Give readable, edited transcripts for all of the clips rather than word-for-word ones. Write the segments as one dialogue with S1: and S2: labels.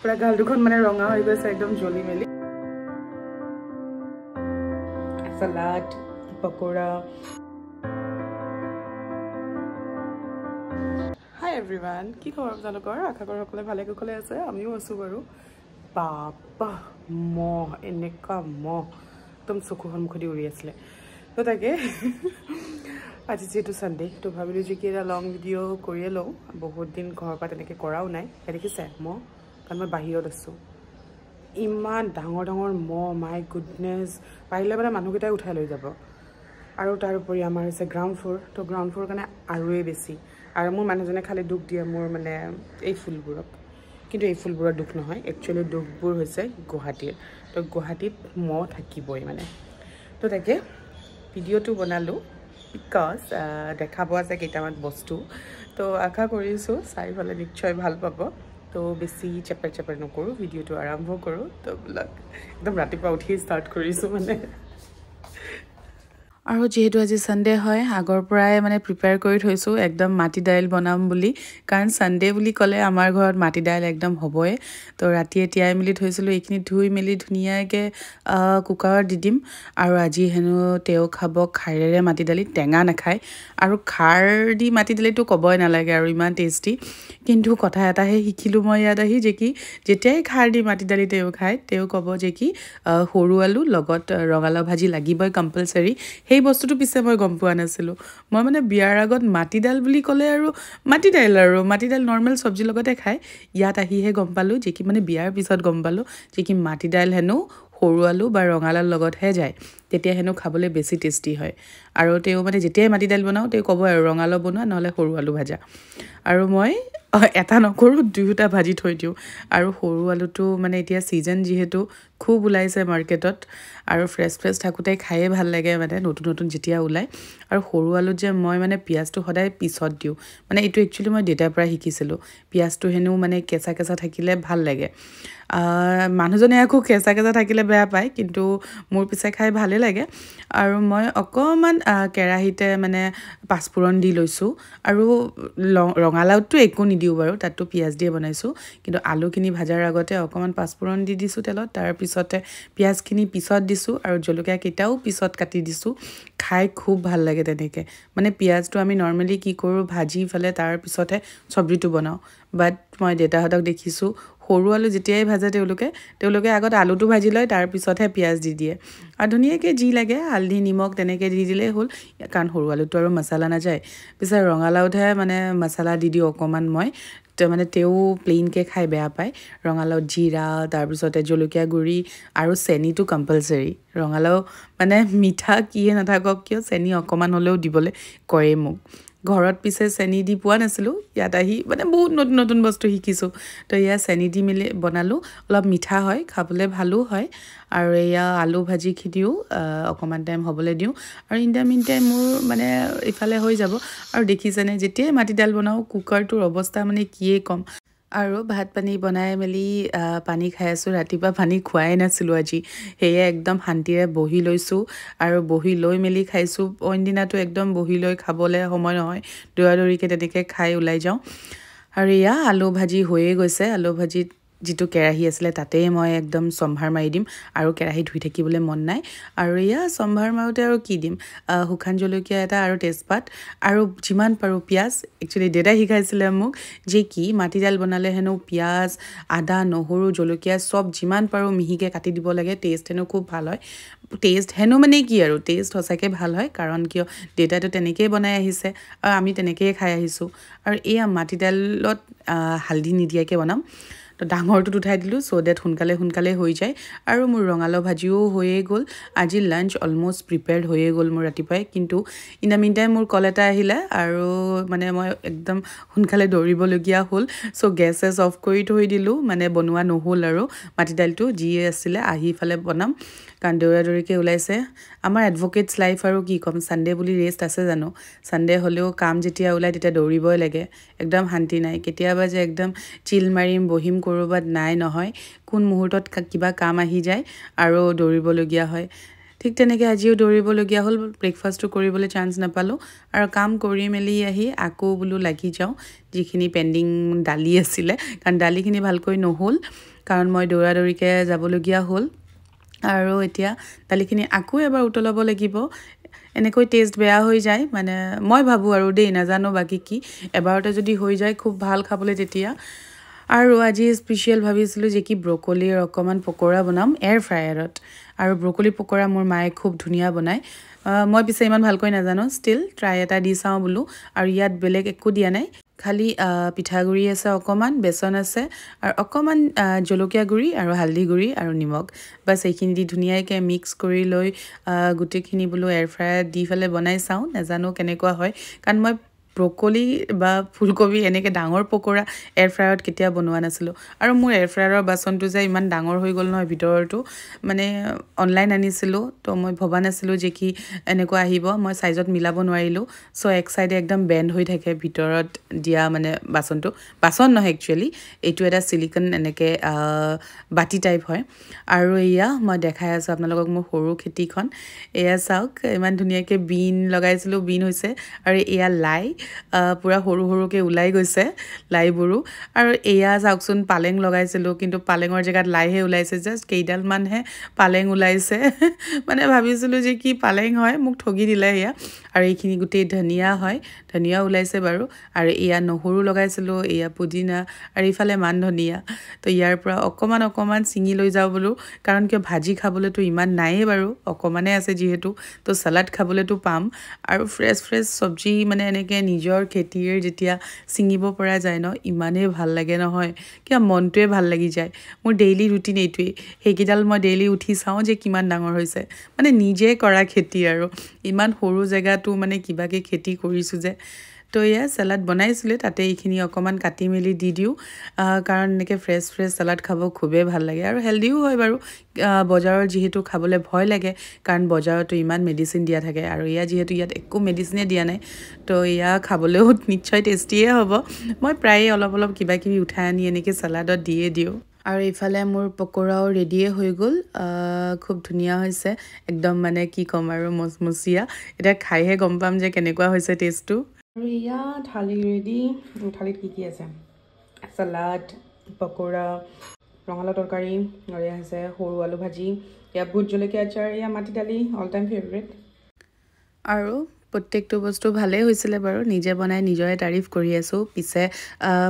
S1: পুৰা গাল দুখন মানে ৰঙা হৈ গৈছে একদম জ্বলি মেলি সালাড পকোড়া হাই এভৰিৱান কি খবৰ আপোনালোকৰ আশা কৰোঁ সকলোৱে ভালে কুশলে আছে আমিও আছোঁ বাৰু বাবা মহ এনেকুৱা মহ একদম চকু সন্মুখেদি উৰি আছিলে তো তাকে আজি যেহেতু সানডে তো ভাবিলোঁ যে কি এটা লং ভিডিঅ' কৰিয়ে লওঁ বহুত দিন ঘৰৰ পৰা তেনেকৈ কৰাও নাই দেখিছে মহ কাৰণ মই বাহিৰত আছোঁ ইমান ডাঙৰ ডাঙৰ মহ মাই গুডনেছ পাৰিলে মানে মানুহকেইটাই উঠাই লৈ যাব আৰু তাৰ উপৰি আমাৰ হৈছে গ্ৰাউণ্ড ফ্ল'ৰ তো গ্ৰাউণ্ড ফ্ল'ৰ কাৰণে আৰুৱেই বেছি আৰু মোৰ মানুহজনে খালি দুখ দিয়ে মোৰ মানে এই ফুলবোৰক কিন্তু এই ফুলবোৰৰ দুখ নহয় একচুৱেলি দুখবোৰ হৈছে গুৱাহাটীৰ তো গুৱাহাটীত মহ থাকিবই মানে তো তাকে ভিডিঅ'টো বনালোঁ বিকজ দেখা পোৱা যায় কেইটামান বস্তু তো আশা কৰিছোঁ চাই পেলাই নিশ্চয় ভাল পাব তো বেছি চেপেৰ নকৰোঁ ভিডিঅ'টো আৰম্ভ কৰোঁ তো বিলাক একদম ৰাতিপুৱা উঠি ষ্টাৰ্ট কৰিছোঁ মানে আৰু যেহেতু আজি সানডে হয় আগৰ পৰাই মানে প্ৰিপেয়াৰ কৰি থৈছোঁ একদম মাটি দাইল বনাম বুলি কাৰণ সানডে বুলি ক'লে আমাৰ ঘৰত মাটি দাইল একদম হ'বই তো ৰাতিয়ে তিয়াই মেলি থৈছিলোঁ এইখিনি ধুই মেলি ধুনীয়াকৈ কুকাৰত দি দিম আৰু আজি হেনো তেওঁ খাব খাৰেৰে মাটি দালি টেঙা নাখায় আৰু খাৰ দি মাটি দালিটো ক'বই নালাগে আৰু ইমান টেষ্টি কিন্তু কথা এটাহে শিকিলোঁ মই ইয়াত আহি যে কি যেতিয়াই খাৰ দি মাটি দালি তেওঁ খায় তেওঁ ক'ব যে কি সৰু আলু লগত ৰঙালাও ভাজি লাগিবই কম্পালচাৰী সেই বস্তুটো পিছে মই গম পোৱা নাছিলোঁ মই মানে বিয়াৰ আগত মাটি দাইল বুলি ক'লে আৰু মাটি দাইল নৰ্মেল চব্জিৰ লগতে খায় ইয়াত আহিহে গম পালোঁ যে কি মানে বিয়াৰ পিছত গম পালোঁ যে কি মাটি দাইল হেনো সৰু আলু বা ৰঙালাওৰ লগতহে যায় তেতিয়া হেনো খাবলৈ বেছি টেষ্টি হয় আৰু তেওঁ মানে যেতিয়াই মাটি দাইল বনাওঁ তেওঁ ক'ব আৰু ৰঙালাও বনোৱা নহ'লে সৰু আলু ভাজা আৰু মই এটা নকৰোঁ দুয়োটা ভাজি থৈ দিওঁ আৰু সৰু আলুটো মানে এতিয়া ছিজন যিহেতু খুব ওলাইছে মাৰ্কেটত আৰু ফ্ৰেছ থাকোঁতে খায়ে ভাল লাগে মানে নতুন যেতিয়া ওলায় আৰু সৰু আলুত যে মই মানে পিঁয়াজটো সদায় পিছত দিওঁ মানে এইটো একচুৱেলি মই দেউতাৰ পৰা শিকিছিলোঁ পিঁয়াজটো হেনো মানে কেঁচা থাকিলে ভাল লাগে মানুহজনে আকৌ কেঁচা থাকিলে বেয়া পায় কিন্তু মোৰ পিছে খাই ভালেই লাগে আৰু মই অকণমান কেৰাহীতে মানে পাঁচফোৰণ দি লৈছোঁ আৰু ৰঙালাওটো একো নিদিওঁ বাৰু তাততো পিঁয়াজ দিয়ে বনাইছোঁ কিন্তু আলুখিনি ভাজাৰ আগতে অকণমান পাঁচফোৰণ দি দিছোঁ তেলত তাৰপিছতে পিঁয়াজখিনি পিছত দিছোঁ আৰু জলকীয়াকেইটাও পিছত কাটি দিছোঁ খাই খুব ভাল লাগে তেনেকৈ মানে পিঁয়াজটো আমি নৰ্মেলি কি কৰোঁ ভাজি ফেলে তাৰপিছতহে চব্জিটো বনাওঁ বাট মই দেউতাহঁতক দেখিছোঁ সৰু আলু যেতিয়াই ভাজে তেওঁলোকে আগত আলুটো ভাজি লয় তাৰপিছতহে পিঁয়াজ দি দিয়ে আৰু ধুনীয়াকৈ যি লাগে হালধি নিমখ তেনেকৈ দি দিলেই হ'ল কাৰণ সৰু আলুটো আৰু মছলা নাযায় পিছে ৰঙালাওতহে মানে মছলা দি দিওঁ অকণমান মই মানে তেওঁ প্লেইনকৈ খাই বেয়া পায় ৰঙালাওত জিৰা তাৰপিছতে জলকীয়া গুড়ি আৰু চেনিটো কম্পালচাৰী ৰঙালাও মানে মিঠা কিয়ে নাথাকক কিয় চেনি অকণমান হ'লেও দিবলৈ কয়েই মোক ঘৰত পিছে চেনি দি পোৱা নাছিলোঁ ইয়াত আহি মানে বহুত নতুন বস্তু শিকিছোঁ তো এয়া চেনি দি মেলি বনালোঁ অলপ মিঠা হয় খাবলৈ ভালো হয় আৰু এয়া আলু ভাজিখিনিও অকণমান টাইম হ'বলৈ দিওঁ আৰু ইন দ্য মিন টাইম মোৰ মানে ইফালে হৈ যাব আৰু দেখিছেনে যেতিয়াই মাটি দাইল বনাওঁ কুকাৰটোৰ অৱস্থা মানে কিয়ে ক'ম আৰু ভাত পানী বনাই মেলি পানী খাই আছোঁ ৰাতিপুৱা পানী খোৱাই নাছিলোঁ আজি সেয়ে একদম শান্তিৰে বহি লৈছোঁ আৰু বহি লৈ মেলি খাইছোঁ অইন দিনাটো একদম বহি লৈ খাবলৈ সময় নহয় দৌৰাদৌৰিকৈ তেনেকৈ খাই ওলাই যাওঁ আৰু এয়া আলু ভাজি হৈয়ে গৈছে আলু ভাজিত যিটো কেৰাহী আছিলে তাতেই মই একদম চম্ভাৰ মাৰি দিম আৰু কেৰাহী ধুই থাকিবলৈ মন নাই আৰু এয়া চম্ভাৰ মাৰোঁতে আৰু কি দিম শুকান জলকীয়া এটা আৰু তেজপাত আৰু যিমান পাৰোঁ পিঁয়াজ একচুৱেলি দেউতাই শিকাইছিলে মোক যে কি মাটি দাইল বনালে হেনো পিঁয়াজ আদা নহৰু জলকীয়া চব যিমান পাৰোঁ মিহিকৈ কাটি দিব লাগে টেষ্ট হেনো খুব ভাল হয় টেষ্ট হেনো মানে কি আৰু টেষ্ট সঁচাকৈ ভাল হয় কাৰণ কিয় দেউতাইতো তেনেকৈয়ে বনাই আহিছে আৰু আমি তেনেকৈয়ে খাই আহিছোঁ আৰু এয়া মাটি দাইলত হালধি নিদিয়াকৈ বনাম তো ডাঙৰটোত উঠাই দিলোঁ চ' ডেট সোনকালে হৈ যায় আৰু মোৰ ৰঙালাও ভাজিও হৈয়ে গ'ল আজি লাঞ্চ অলম'ষ্ট প্ৰিপেয়াৰ্ড হৈয়ে গ'ল মোৰ ৰাতিপুৱাই কিন্তু ইন দ্য মিন টাইম মোৰ কল এটা আহিলে আৰু মানে মই একদম সোনকালে দৌৰিবলগীয়া হ'ল চ' গেছ অফ কৰি থৈ দিলোঁ মানে বনোৱা নহ'ল আৰু মাটি দাইলটো যি আছিলে আহি ফালে বনাম কাৰণ দৌৰাদৌৰিকৈ ওলাইছে আমাৰ এডভকেটছ লাইফ আৰু কি ক'ম ছানডে বুলি ৰেষ্ট আছে জানো ছানডে হ'লেও কাম যেতিয়া ওলায় তেতিয়া দৌৰিবই লাগে একদম শান্তি নাই কেতিয়াবা যে একদম চিল মাৰিম বহিম ক'ৰবাত নাই নহয় কোন মুহূৰ্তত কিবা কাম আহি যায় আৰু দৌৰিবলগীয়া হয় ঠিক তেনেকৈ আজিও দৌৰিবলগীয়া হ'ল ব্ৰেকফাষ্টটো কৰিবলৈ চান্স নাপালোঁ আৰু কাম কৰি মেলি আহি আকৌ বোলো লাগি যাওঁ যিখিনি পেণ্ডিং দালি আছিলে কাৰণ দালিখিনি ভালকৈ নহ'ল কাৰণ মই দৌৰাদৌৰিকৈ যাবলগীয়া হ'ল আৰু এতিয়া দালিখিনি আকৌ এবাৰ উতলাব লাগিব এনেকৈ টেষ্ট বেয়া হৈ যায় মানে মই ভাবোঁ আৰু দেই নাজানো বাকী কি এবাৰতে যদি হৈ যায় খুব ভাল খাবলৈ তেতিয়া আৰু আজি স্পেচিয়েল ভাবিছিলোঁ যে কি ব্ৰকলিৰ অকণমান পকৰা বনাম এয়াৰ ফ্ৰায়াৰত আৰু ব্ৰকলি পকৰা মোৰ মায়ে খুব ধুনীয়া বনায় মই পিছে ইমান ভালকৈ নাজানো ষ্টিল ট্ৰাই এটা দি চাওঁ বোলো আৰু ইয়াত বেলেগ একো দিয়া নাই খালি পিঠাগুড়ি আছে অকণমান বেচন আছে আৰু অকণমান জলকীয়া গুড়ি আৰু হালধি গুড়ি আৰু নিমখ বাছ এইখিনি দি ধুনীয়াকৈ মিক্স কৰি লৈ গোটেইখিনি বোলো এয়াৰ ফ্ৰায়াৰত দি পেলাই বনাই চাওঁ নাজানো কেনেকুৱা হয় কাৰণ মই ব্ৰকলি বা ফুলকবি এনেকৈ ডাঙৰ পকৰা এয়াৰ ফ্ৰায়াৰত কেতিয়া বনোৱা নাছিলোঁ আৰু মোৰ এয়াৰ ফ্ৰায়াৰৰ বাচনটো যে ইমান ডাঙৰ হৈ গ'ল নহয় ভিতৰতো মানে অনলাইন আনিছিলোঁ তো মই ভবা নাছিলোঁ যে কি এনেকুৱা আহিব মই চাইজত মিলাব নোৱাৰিলোঁ চ' এক চাইডে একদম বেণ্ড হৈ থাকে ভিতৰত দিয়া মানে বাচনটো বাচন নহয় একচুৱেলি এইটো এটা চিলিকন এনেকৈ বাতি টাইপ হয় আৰু এয়া মই দেখাই আছোঁ আপোনালোকক মোৰ সৰু খেতিখন এয়া চাওক ইমান ধুনীয়াকৈ বিন লগাইছিলোঁ বিন হৈছে আৰু এয়া লাই পুৰা সৰু সৰুকৈ ওলাই গৈছে লাইবোৰো আৰু এয়া চাওকচোন পালেং লগাইছিলোঁ কিন্তু পালেঙৰ জেগাত লাইহে ওলাইছে জাষ্ট কেইডালমানহে পালেং ওলাইছে মানে ভাবিছিলোঁ যে কি পালেং হয় মোক ঠগি দিলে এয়া আৰু এইখিনি গোটেই ধনিয়া হয় ধনিয়া ওলাইছে বাৰু আৰু এয়া নহৰু লগাইছিলোঁ এয়া পুদিনা আৰু ইফালে মান ধনিয়া তো ইয়াৰ পৰা অকণমান ছিঙি লৈ যাওঁ বোলো কাৰণ কিয় ভাজি খাবলৈতো ইমান নায়েই বাৰু অকণমানেই আছে যিহেতু তো চালাড খাবলৈতো পাম আৰু ফ্ৰেছ চব্জি মানে এনেকৈ নিজৰ খেতিৰ যেতিয়া ছিঙিব পৰা যায় ন ইমানেই ভাল লাগে নহয় কিয় মনটোৱে ভাল লাগি যায় মোৰ ডেইলি ৰুটিন এইটোৱেই সেইকেইডাল মই ডেইলি উঠি চাওঁ যে কিমান ডাঙৰ হৈছে মানে নিজে কৰা খেতি আৰু ইমান সৰু জেগাটো মানে কিবাকৈ খেতি কৰিছোঁ যে তো এয়া চালাড বনাইছিলোঁ তাতে এইখিনি অকণমান কাটি মেলি দি দিওঁ কাৰণ এনেকৈ ফ্ৰেছ চালাড খাব খুবেই ভাল লাগে আৰু হেল্ডিও হয় বাৰু বজাৰৰ যিহেতু খাবলৈ ভয় লাগে কাৰণ বজাৰতো ইমান মেডিচিন দিয়া থাকে আৰু এয়া যিহেতু ইয়াত একো মেডিচিনে দিয়া নাই তো এয়া খাবলৈও নিশ্চয় টেষ্টিয়ে হ'ব মই প্ৰায়ে অলপ কিবাকিবি উঠাই আনি এনেকৈ চালাডত দিয়ে দিওঁ আৰু ইফালে মোৰ পকৰাও ৰেডিয়ে হৈ গ'ল খুব ধুনীয়া হৈছে একদম মানে কি ক'ম আৰু মচমচীয়া এতিয়া খাইহে গম পাম যে কেনেকুৱা হৈছে টেষ্টটো আৰু এয়া থালি ৰেডি থালিত কি আছে চালাড পকৰা ৰঙালাও তৰকাৰী আৰু এয়া হৈছে সৰু আলু ভাজি এয়া ভোট জলকীয়া আচাৰ এয়া মাটি দালি অল টাইম ফেভৰেট আৰু প্ৰত্যেকটো বস্তু ভালেই হৈছিলে বাৰু নিজে বনাই নিজৰে তাৰিফ কৰি আছোঁ পিছে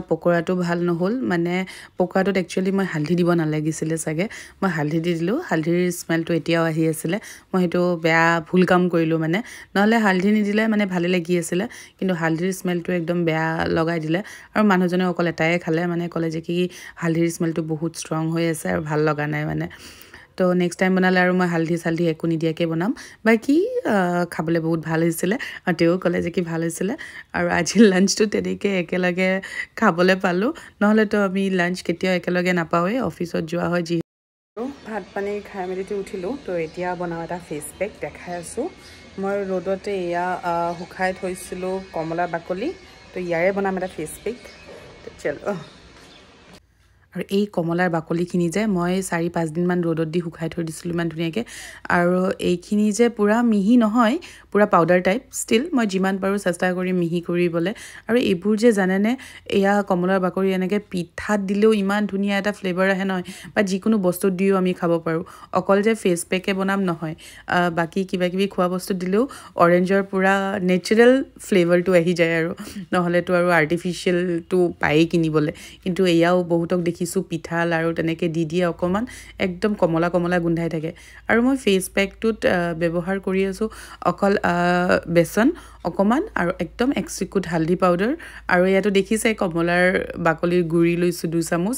S1: পকৰাটো ভাল নহ'ল মানে পকৰাটোত একচুৱেলি মই হালধি দিব নালাগিছিলে চাগে মই হালধি দি দিলোঁ হালধিৰ স্মেলটো এতিয়াও আহি আছিলে মই সেইটো বেয়া ভুল কাম কৰিলোঁ মানে নহ'লে হালধি নিদিলে মানে ভালে লাগি আছিলে কিন্তু হালধিৰ স্মেলটো একদম বেয়া লগাই দিলে আৰু মানুহজনে অকল এটাই খালে মানে ক'লে যে কি হালধিৰ স্মেলটো বহুত ষ্ট্ৰং হৈ আছে আৰু ভাল লগা নাই মানে তো নেক্সট টাইম বনালে আৰু মই হালধি চালধি একো নিদিয়াকৈ বনাম বাকী খাবলৈ বহুত ভাল হৈছিলে আৰু তেওঁ ক'লে যে কি ভাল হৈছিলে আৰু আজি লাঞ্চটো তেনেকৈ একেলগে খাবলৈ পালোঁ নহ'লেতো আমি লাঞ্চ কেতিয়াও একেলগে নাপাওঁৱেই অফিচত যোৱা হয় যিহেতু ভাত পানী খাই মেলিটো উঠিলোঁ তো এতিয়া বনাওঁ এটা ফেচ পেক দেখাই আছোঁ মই ৰ'দতে এয়া শুকাই থৈছিলোঁ কমলা বাকলি তো ইয়াৰে বনাম এটা ফেচ পেক চলো আৰু এই কমলাৰ বাকলিখিনি যে মই 4-5 দিনমান ৰ'দত দি শুকাই থৈ দিছিলোঁ ইমান ধুনীয়াকৈ আৰু এইখিনি যে পূৰা মিহি নহয় পূৰা পাউডাৰ টাইপ ষ্টিল মই যিমান পাৰোঁ চেষ্টা কৰিম মিহি কৰিবলৈ আৰু এইবোৰ যে জানেনে এয়া কমলাৰ বাকলি এনেকৈ পিঠাত দিলেও ইমান ধুনীয়া এটা ফ্লেভাৰ আহে নহয় বা যিকোনো বস্তুত দিও আমি খাব পাৰোঁ অকল যে ফেচ পেকে বনাম নহয় বাকী কিবাকিবি খোৱা বস্তু দিলেও অৰেঞ্জৰ পূৰা নেচাৰেল ফ্লেভাৰটো আহি যায় আৰু নহ'লেতো আৰু আৰ্টিফিচিয়েলটো পায়েই কিনিবলৈ কিন্তু এয়াও বহুতক দেখিছোঁ পিঠা লাৰু তেনেকৈ দি দিয়ে অকণমান একদম কমলা গোন্ধাই থাকে আৰু মই ফেচ পেকটোত ব্যৱহাৰ কৰি আছোঁ অকল বেচন অকণমান আৰু একদম 1 চিকুট হালধি পাউডাৰ আৰু ইয়াতো দেখিছে কমলাৰ বাকলিৰ গুড়ি লৈছোঁ 2 চামুচ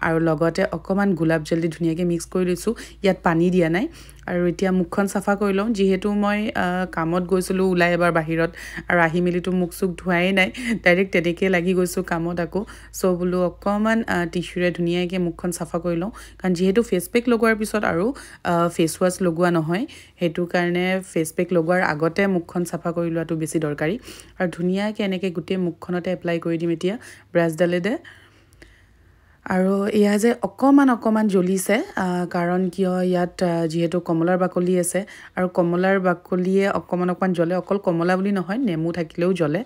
S1: আৰু লগতে অকণমান গোলাপ জল দি ধুনীয়াকৈ মিক্স কৰি লৈছোঁ ইয়াত পানী দিয়া নাই আৰু এতিয়া মুখখন চাফা কৰি লওঁ যিহেতু মই কামত গৈছিলোঁ ওলাই এবাৰ বাহিৰত আৰু আহি মেলিতো মুখ চুখ ধোৱাই নাই ডাইৰেক্ট তেনেকৈ লাগি গৈছোঁ কামত আকৌ চ' বোলো অকণমান টিচুৰে ধুনীয়াকৈ মুখখন চাফা কৰি লওঁ কাৰণ যিহেতু ফেচ পেক লগোৱাৰ পিছত আৰু ফেচ ৱাছ লগোৱা নহয় সেইটো কাৰণে ফেচ পেক লগোৱাৰ আগতে মুখখন চাফা কৰি লোৱাটো বেছি দৰকাৰী আৰু ধুনীয়াকৈ এনেকৈ গোটেই মুখখনতে এপ্লাই কৰি দিম এতিয়া ব্ৰাছডালেৰে আৰু এয়া যে অকমান জ্বলিছে কাৰণ কিয় ইয়াত যেহেতু কমলাৰ বাকলি আছে আৰু কমলাৰ বাকলিয়ে অকমান জ্বলে অকল কমলা বুলি নহয় নেমু থাকিলেও জ্বলে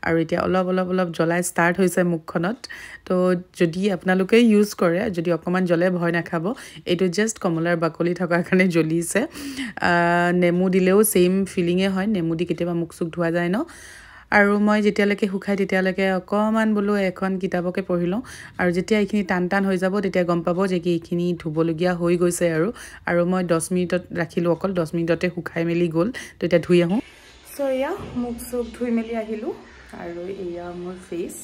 S1: আৰু এতিয়া অলপ জ্বলাই ষ্টাৰ্ট হৈছে মুখখনত তো যদি আপোনালোকে ইউজ কৰে যদি অকমান জ্বলে ভয় নাখাব এইটো জাস্ট কমলাৰ বাকলি থকাৰ কাৰণে জ্বলিছে নেমু দিলেও সেম ফিলিংয়ে হয় নেমু দি কেতিয়াবা মুখ চুখ ধোৱা যায় ন আৰু মই যেতিয়ালৈকে শুকাই তেতিয়ালৈকে অকমান বলো এখন কিতাপকে পঢ়ি লওঁ আৰু যেতিয়া এইখিনি টান হৈ যাব তেতিয়া গম পাব যে কি এইখিনি ধুবলগীয়া হৈ গৈছে আৰু মই 10 মিনিটত ৰাখিলো অকল 10 মিনিটতে শুকাই মেলি গ'ল তো এতিয়া ধুই আহোঁ সো এয়া মুখ চুখ ধুই মেলি আহিলোঁ আৰু এয়া মোৰ ফেচ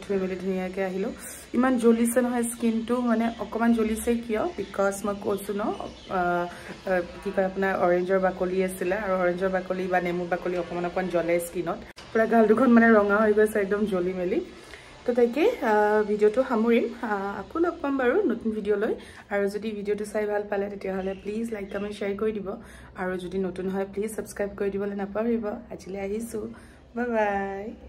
S1: ধুই মেলি ধুনীয়াকৈ আহিলোঁ ইমান জ্বলিছে নহয় স্কিনটো মানে অকণমান জ্বলিছে কিয় বিকজ মই কৈছোঁ ন কি কয় আপোনাৰ অৰেঞ্জৰ বাকলি আছিলে আৰু অৰেঞ্জৰ বাকলি বা নেমু বাকলি অকণমান জ্বলে স্কিনত পূৰা গাল দুখন মানে ৰঙা হৈ গৈছে একদম জ্বলি মেলি তো তাকে ভিডিঅ'টো সামৰিম আকৌ লগ পাম বাৰু নতুন ভিডিঅ' লৈ আৰু যদি ভিডিঅ'টো চাই ভাল পালে তেতিয়াহ'লে প্লিজ লাইক কমেণ্ট শ্বেয়াৰ কৰি দিব আৰু যদি নতুন হয় প্লিজ ছাবস্ক্ৰাইব কৰি দিবলৈ নাপাহৰিব আজিলৈ আহিছোঁ বাই বাই